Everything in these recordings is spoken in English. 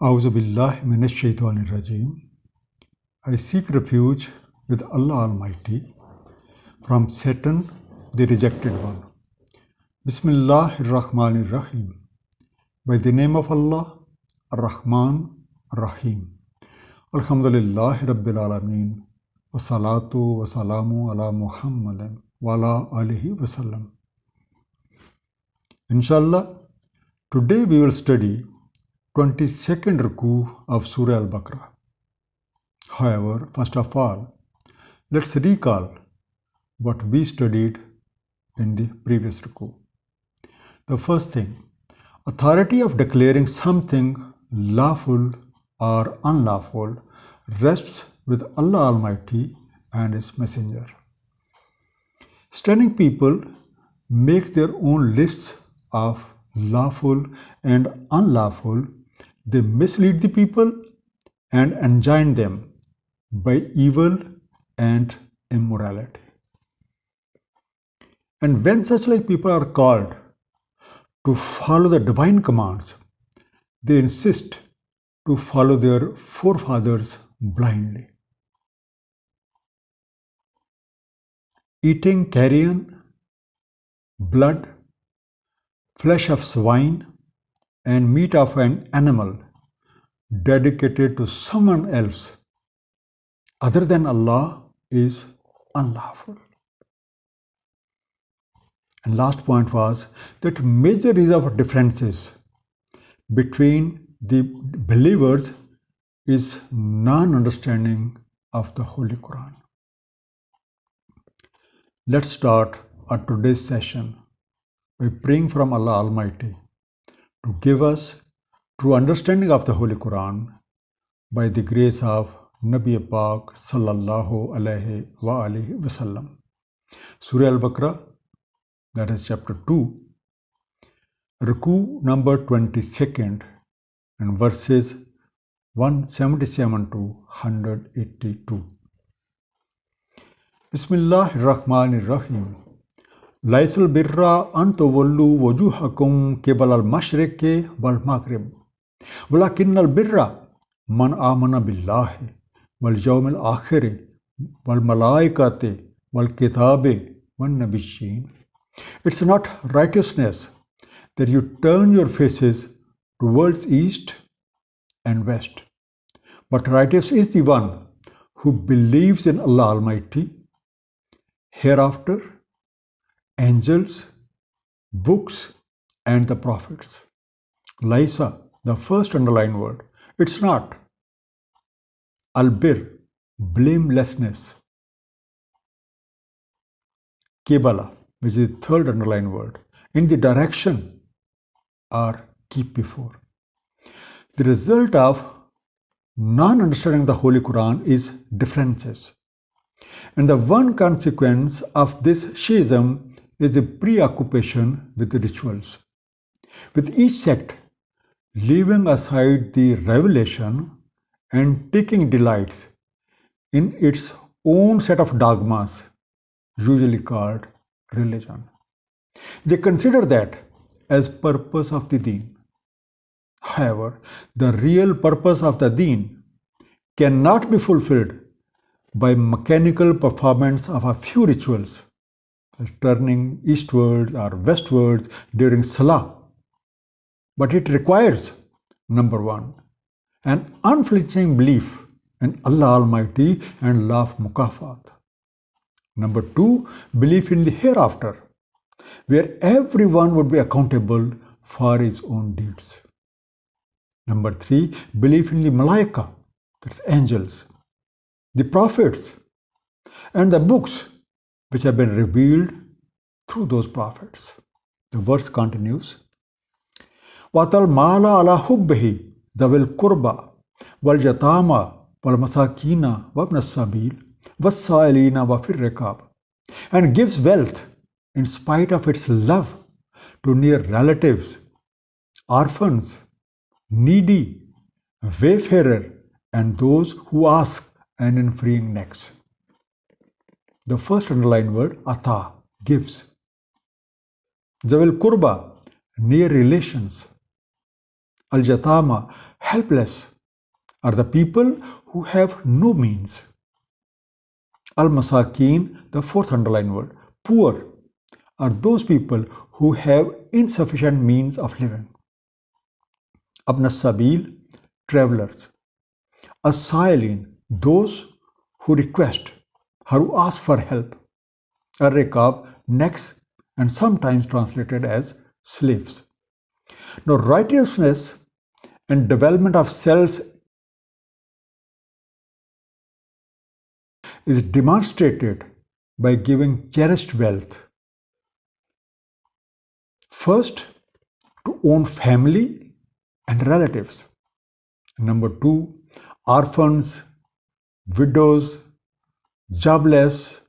A'udhu billahi minash shaitanir rajim. I seek refuge with Allah Almighty from Satan, the rejected one. Bismillahir Rahmanir Rahim. By the name of Allah, Ar-Rahman, Ar-Rahim. Alhamdulillahi Rabbil Alameen. Wa salatu wa salamu ala Muhammadin wa ala alihi wa sallam. Inshallah, today we will study 22nd Ruku of Surah Al-Baqarah. However, first of all, let's recall what we studied in the previous Ruku. The first thing, authority of declaring something lawful or unlawful rests with Allah Almighty and His Messenger. Standing people make their own lists of lawful and unlawful. They mislead the people and enjoin them by evil and immorality. And when such like people are called to follow the divine commands, they insist to follow their forefathers blindly. Eating carrion, blood, flesh of swine, and meat of an animal dedicated to someone else other than Allah is unlawful. And last point was that major reason for differences between the believers is non-understanding of the Holy Quran. Let's start our today's session by praying from Allah Almighty to give us true understanding of the Holy Quran by the grace of Nabi Pak Sallallahu Alaihi Wa Alihi Wasallam. Surah Al-Baqarah, that is chapter 2, Ruku number 22nd and verses 177 to 182. Bismillahir Rahmanir Rahim. Laisal birra an tuwallu wujuhakum qibala al-mashriqi wal maghrib. Walakinnal birra man amana billahi wal yawmil akhiri wal malaikati wal kitabi wan nabiyyin. It's not righteousness that you turn your faces towards east and west, but righteous is the one who believes in Allah Almighty, hereafter, angels, books, and the prophets. Laisa, the first underlined word, it's not. Albir, blamelessness. Qibala, which is the third underlined word, in the direction or keep before. The result of non-understanding the Holy Quran is differences. And the one consequence of this schism is a preoccupation with the rituals, with each sect leaving aside the revelation and taking delights in its own set of dogmas, usually called religion. They consider that as purpose of the deen. However, the real purpose of the deen cannot be fulfilled by mechanical performance of a few rituals, turning eastwards or westwards during Salah. But it requires, number one, an unflinching belief in Allah Almighty and law of mukafat. Number two, belief in the hereafter, where everyone would be accountable for his own deeds. Number three, belief in the malaika, that's angels, the prophets, and the books which have been revealed through those prophets. The verse continues, وَأَتَى الْمَالَ عَلَى حُبِّهِ ذَوِي الْقُرْبَى وَالْيَتَامَى وَالْمَسَاكِينَ وَابْنَ السَّبِيلِ وَالسَّائِلِينَ وَفِي الرِّقَابِ, and gives wealth in spite of its love to near relatives, orphans, needy, wayfarer, and those who ask and in freeing necks. The first underlined word, ata, gives. Zawil kurba, near relations. Al-Jatama, helpless, are the people who have no means. Al-Masakin, the fourth underlined word, poor, are those people who have insufficient means of living. Abn Sabil, travelers. As-Sailin, those who request or who ask for help. Ar-Riqab, necks, and sometimes translated as slaves. Now, righteousness and development of cells is demonstrated by giving cherished wealth. First, to own family and relatives. Number two, orphans, widows, jobless,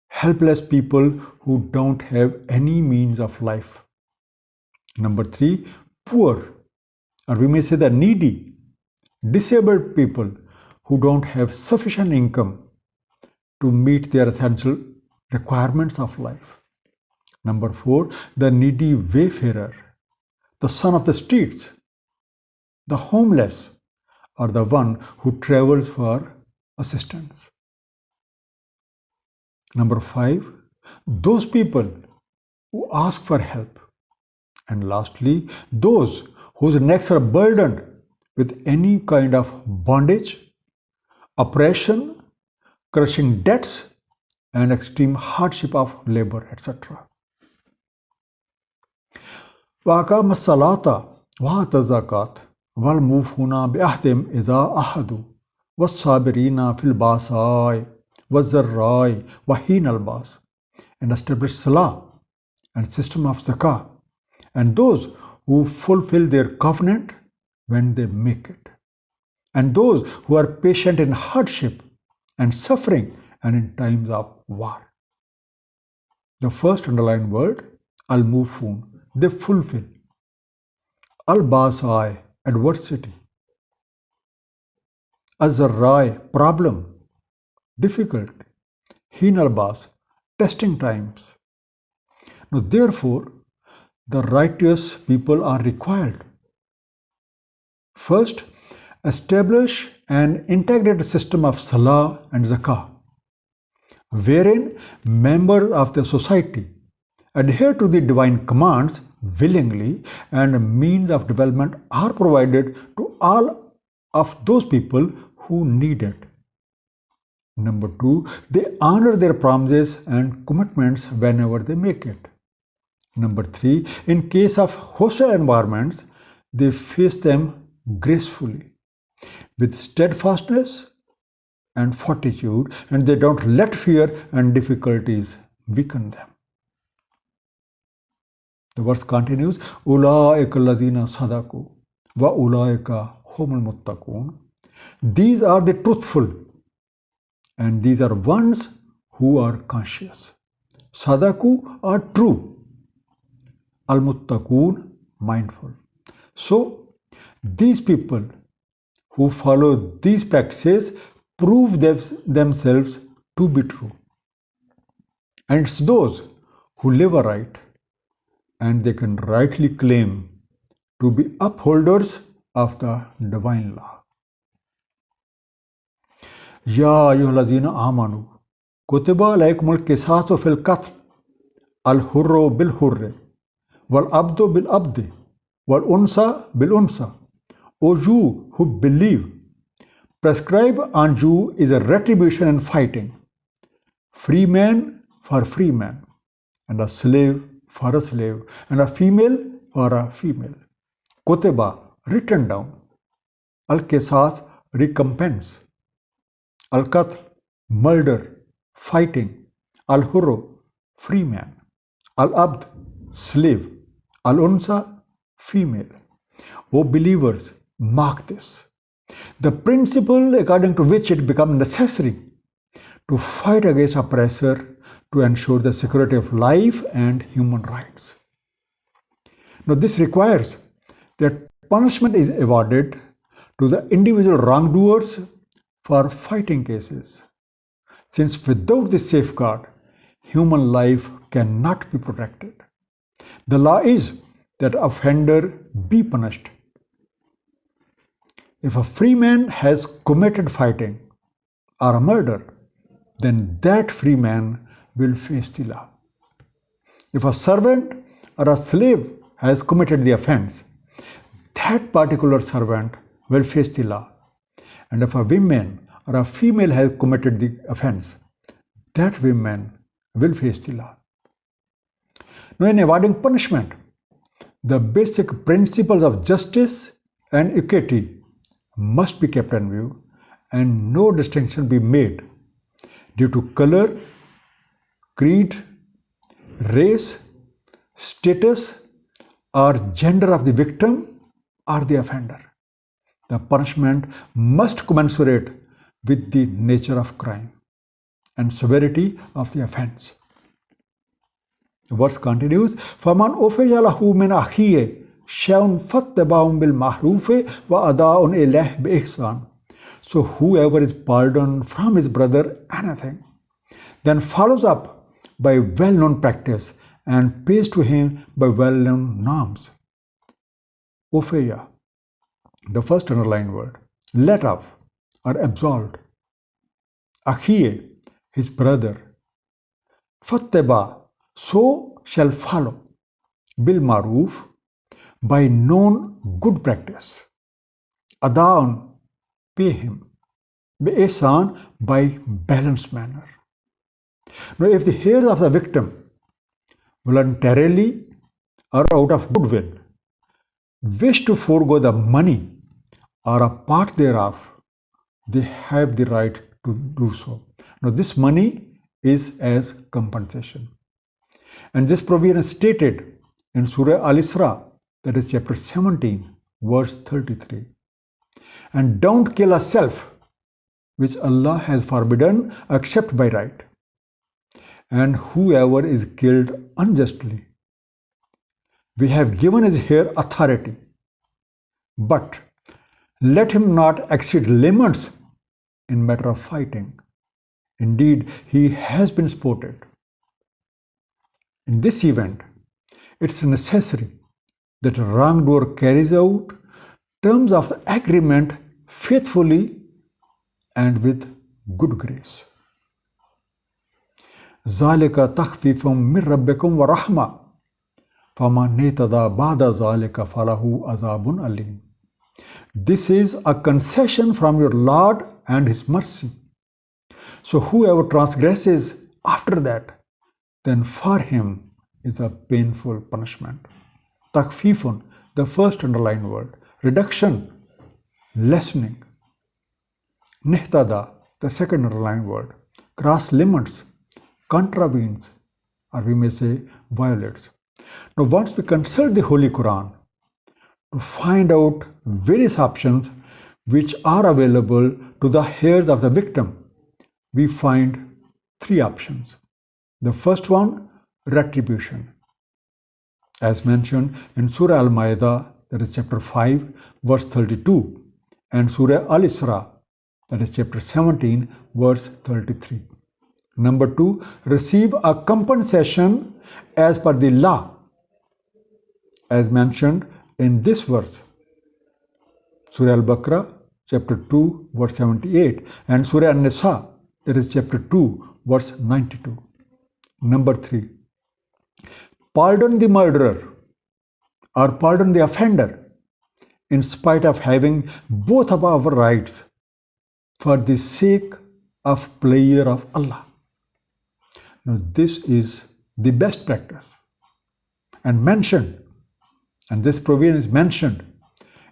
helpless people who don't have any means of life. Number three, poor, or we may say the needy, disabled people who don't have sufficient income to meet their essential requirements of life. Number four, the needy wayfarer, the son of the streets, the homeless, or the one who travels for assistance. Number five, those people who ask for help. And lastly, those whose necks are burdened with any kind of bondage, oppression, crushing debts, and extreme hardship of labor, etc. وَأَقَامَ الصَّلَاةَ وَآتَى الزَّكَاةَ وَالْمُوفُونَ بِعَهْدِهِمْ إِذَا عَاهَدُوا وَالصَّابِرِينَ فِي الْبَأْسَاءِ وَالضَّرَّاءِ وَحِينَ الْبَأْسِ, and establish salah and system of zakah, and those who fulfill their covenant when they make it, and those who are patient in hardship and suffering and in times of war. The first underlined word, al-mufun, they fulfill. Al-basai, adversity. Az-zarrai, problem, difficult. Hin al-bas, testing times. Now therefore, the righteous people are required. First, establish an integrated system of salah and zakah, wherein members of the society adhere to the divine commands willingly, and means of development are provided to all of those people who need it. Number two, they honor their promises and commitments whenever they make it. Number three, in case of hostile environments, they face them gracefully, with steadfastness and fortitude, and they don't let fear and difficulties weaken them. The verse continues, Ulaika alladhina sadaku wa ulaika humul muttaqun. These are the truthful, and these are ones who are conscious. Sadaku are true. Al-muttaqun, mindful. So, these people who follow these practices prove themselves to be true. And it's those who live aright, and they can rightly claim to be upholders of the divine law. Ya ayyuhalladhina amanu kutiba alaykumul qisasu fil qatl al-hurru bil hurri wal abdu bil abdi wal unsa bil unsa. O you who believe, prescribed on you is a retribution in fighting, free man for free man, and a slave for a slave, and a female for a female. Kutiba, written down. Al-Qisas, recompense. Al-Qatl, murder, fighting. Al-Hurru, free man. Al-Abd, slave. Al-Unsa, female. O believers, mark this. The principle according to which it becomes necessary to fight against oppressor to ensure the security of life and human rights. Now this requires that punishment is awarded to the individual wrongdoers for fighting cases, since without this safeguard, human life cannot be protected. The law is that offender be punished, If a free man has committed fighting or a murder, then that free man will face the law. If a servant or a slave has committed the offense, that particular servant will face the law. And if a woman or a female has committed the offense, that woman will face the law. Now, in avoiding punishment, the basic principles of justice and equity must be kept in view and no distinction be made due to color, creed, race, status, or gender of the victim or the offender. The punishment must commensurate with the nature of crime and severity of the offense. The verse continues, فَمَنْ أُوفِيَ لَهُ مِنْ أَخِيهِ شَيْءٌ فَاتَّبَعٌ بِالْمَعْرُوفِ وَأَدَاءٌ إِلَيْهِ بِإِحْسَانٍ. So whoever is pardoned from his brother anything, then follows up by well-known practice and pays to him by well-known norms. Opheia, the first underlined word, let off or absolved. Achie, his brother. Fatteba, so shall follow. Bil maruf, by known good practice. Adaan, pay him. Bi ihsan, by balanced manner. Now, if the heirs of the victim voluntarily or out of goodwill wish to forego the money or a part thereof, they have the right to do so. Now, this money is as compensation. And this provision is stated in Surah Al-Isra, that is chapter 17, verse 33. And don't kill a self, which Allah has forbidden except by right. And whoever is killed unjustly, we have given his heir authority, but let him not exceed limits in matter of fighting. Indeed, he has been spotted. In this event, it's necessary that a wrongdoer carries out terms of the agreement faithfully and with good grace. ذَلِكَ تَخْفِيفٌ مِّن رَبِّكُمْ وَرَحْمَةٌ فَمَنِ اعْتَدَىٰ بَعْدَ ذَلِكَ فَلَهُ عَذَابٌ أَلِيمٌ. This is a concession from your Lord and His mercy. So whoever transgresses after that, then for him is a painful punishment. Takfifun, the first underlined word. Reduction, lessening. Nihtada, the second underlined word. Cross limits, contravenes, or we may say violates. Now, once we consult the Holy Quran to find out various options which are available to the heirs of the victim, we find three options. The first one, retribution. As mentioned in Surah Al-Ma'idah, that is chapter 5, verse 32, and Surah Al-Isra, that is chapter 17, verse 33. Number two, receive a compensation as per the law, as mentioned in this verse. Surah Al-Baqarah, chapter 2, verse 78, and Surah An-Nisa, that is chapter 2, verse 92. Number three, pardon the murderer or pardon the offender in spite of having both of our rights for the sake of pleasure of Allah. Now, this is the best practice and mentioned, and this provision is mentioned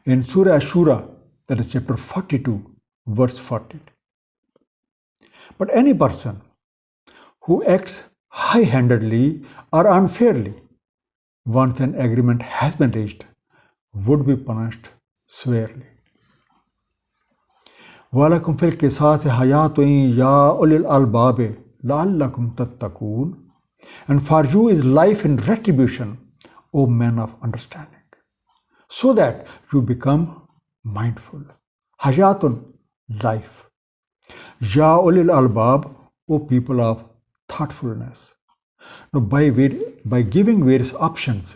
in Surah Ashura, that is chapter 42, verse 40. But any person who acts high-handedly or unfairly once an agreement has been reached would be punished severely. وَلَكُمْ فِي الْقِصَاصِ حَيَاةٌ يَا أُولِي الْأَلْبَابِ لَعَلَّكُمْ تَتَّقُونَ. And for you is life in retribution, O men of understanding, so that you become mindful. Hayatun, life. Ya ulil albab, O people of thoughtfulness. Now, by giving various options,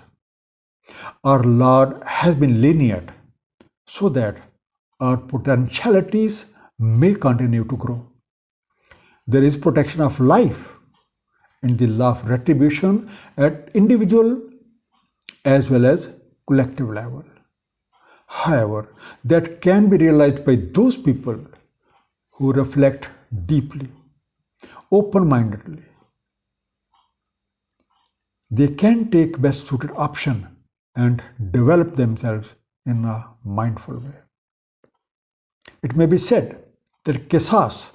our Lord has been lenient so that our potentialities may continue to grow. There is protection of life in the law of retribution at individual as well as collective level. However, that can be realized by those people who reflect deeply, open-mindedly. They can take best suited option and develop themselves in a mindful way. It may be said that qisas,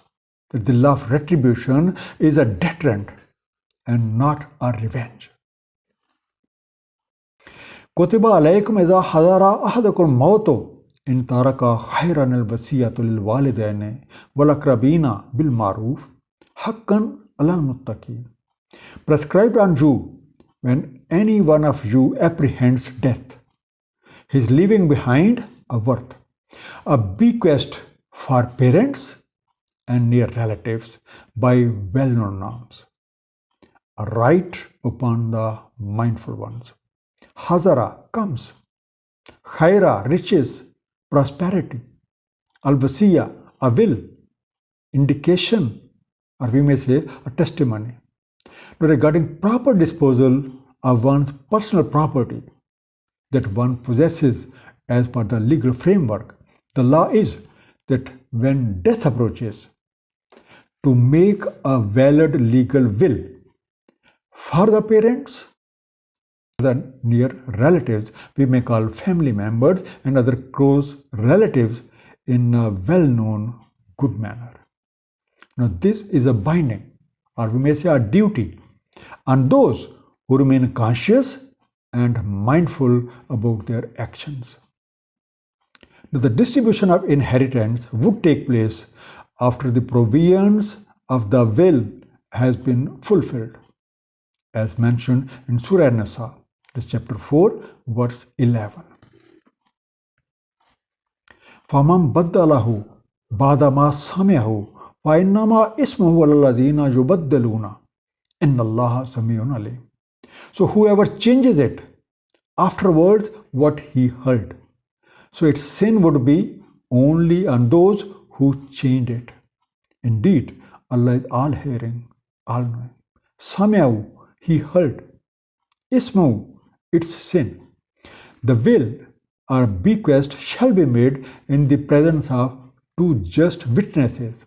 that the law of retribution, is a deterrent and not a revenge. كتب عليكم إذا حضر أحدكم الموت إن ترك خيرا الوصية للوالدين والأقربين بالمعروف حقا على المتقين. Prescribed on you when any one of you apprehends death, he is leaving behind a worth, a bequest for parents and near relatives by well-known norms, a right upon the mindful ones. Hazara comes, khaira riches, prosperity, al-wasiya a will, indication, or we may say a testimony. Now, regarding proper disposal of one's personal property that one possesses as per the legal framework, the law is that when death approaches, to make a valid legal will for the parents, the near relatives, we may call family members and other close relatives in a well-known good manner. Now, this is a binding, or we may say a duty, on those who remain conscious and mindful about their actions. Now, the distribution of inheritance would take place after the provisions of the will has been fulfilled, as mentioned in Surah An-Nisa, chapter 4, verse 11. فَمَنْ بَدَّلَهُ بَعْدَ مَا سَمِعَهُ فَإِنَّمَا إِسْمُهُ عَلَى الَّذِينَ يُبَدِّلُونَ إِنَّ اللَّهَ سَمِيعٌ عَلِيمٌ. So whoever changes it afterwards what he heard, so its sin would be only on those who changed it. Indeed, Allah is all hearing, all knowing. Sami'ahu, he heard. Ismu, its sin. The will or bequest shall be made in the presence of two just witnesses,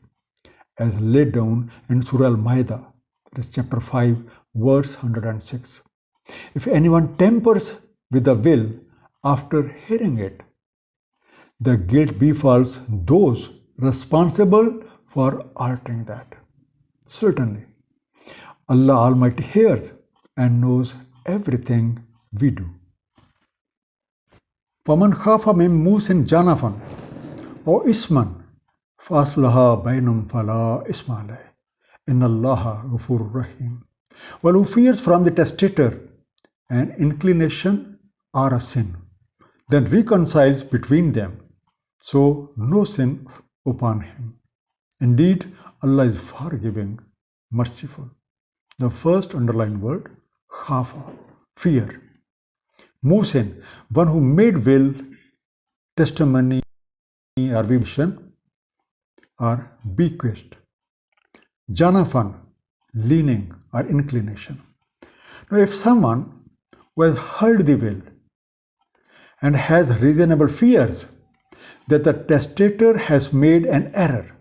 as laid down in Surah Al-Ma'idah, chapter 5, verse 106. If anyone tampers with the will after hearing it, the guilt befalls those responsible for altering that. Certainly, Allah Almighty hears and knows everything we do. فَمَنْ خَافَ مِنْ مُوسٍ جَنَفًا أَوْ إِثْمًا فَأَصْلَحَ بَيْنَهُمْ فَلَا إِثْمَ عَلَيْهِ إِنَّ اللَّهَ غَفُورٌ رَحِيمٌ. One who fears from the testator an inclination or a sin, then reconciles between them, so no sin upon him. Indeed, Allah is forgiving, merciful. The first underlined word, khafa, fear. Musin, one who made will, testimony, or vision, or bequest. Janafan, leaning or inclination. Now, if someone who has heard the will and has reasonable fears that the testator has made an error,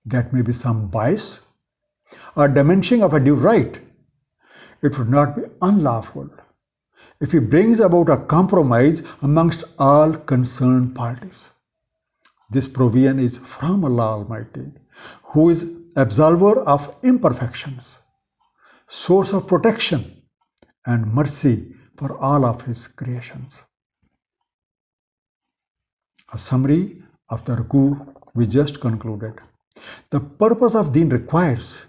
that may be some bias or diminishing of a due right, it would not be unlawful if he brings about a compromise amongst all concerned parties. This provision is from Allah Almighty, who is absolver of imperfections, source of protection and mercy for all of his creations. A summary of the ruku we just concluded. The purpose of deen requires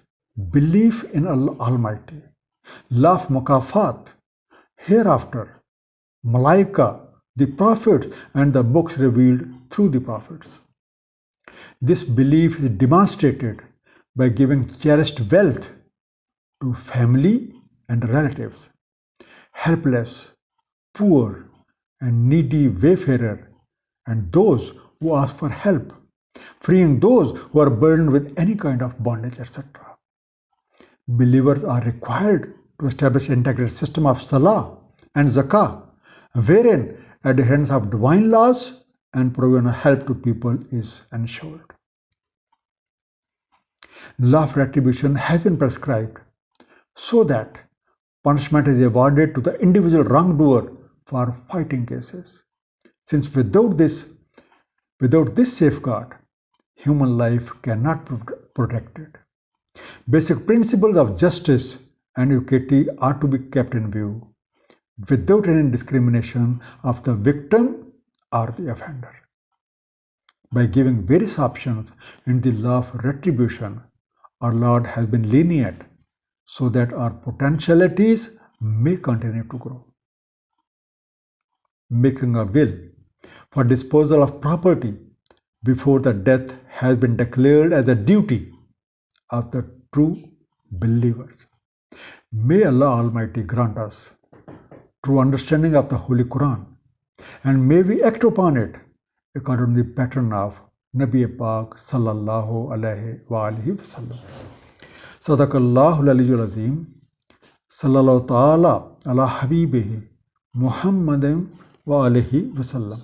belief in Allah Almighty, love mukafat, hereafter, malaika, the prophets and the books revealed through the prophets. This belief is demonstrated by giving cherished wealth to family and relatives, helpless, poor and needy wayfarer, and those who ask for help, freeing those who are burdened with any kind of bondage, etc. Believers are required to establish an integrated system of salah and zakah, wherein adherence of divine laws and provision of help to people is ensured. Law of retribution has been prescribed so that punishment is awarded to the individual wrongdoer for fighting cases. Since without this safeguard, human life cannot be protected. Basic principles of justice and equity are to be kept in view without any discrimination of the victim or the offender. By giving various options in the law of retribution, our Lord has been lenient so that our potentialities may continue to grow. Making a will for disposal of property before the death has been declared as a duty of the true believers. May Allah Almighty grant us true understanding of the Holy Quran, and may we act upon it according to the pattern of Nabi Pak sallallahu alaihi wa alihi wasallam. Sadaqallahu al-aliyyul azim. Sallallahu ta'ala ala habibihi Muhammadin wa alihi wasallam.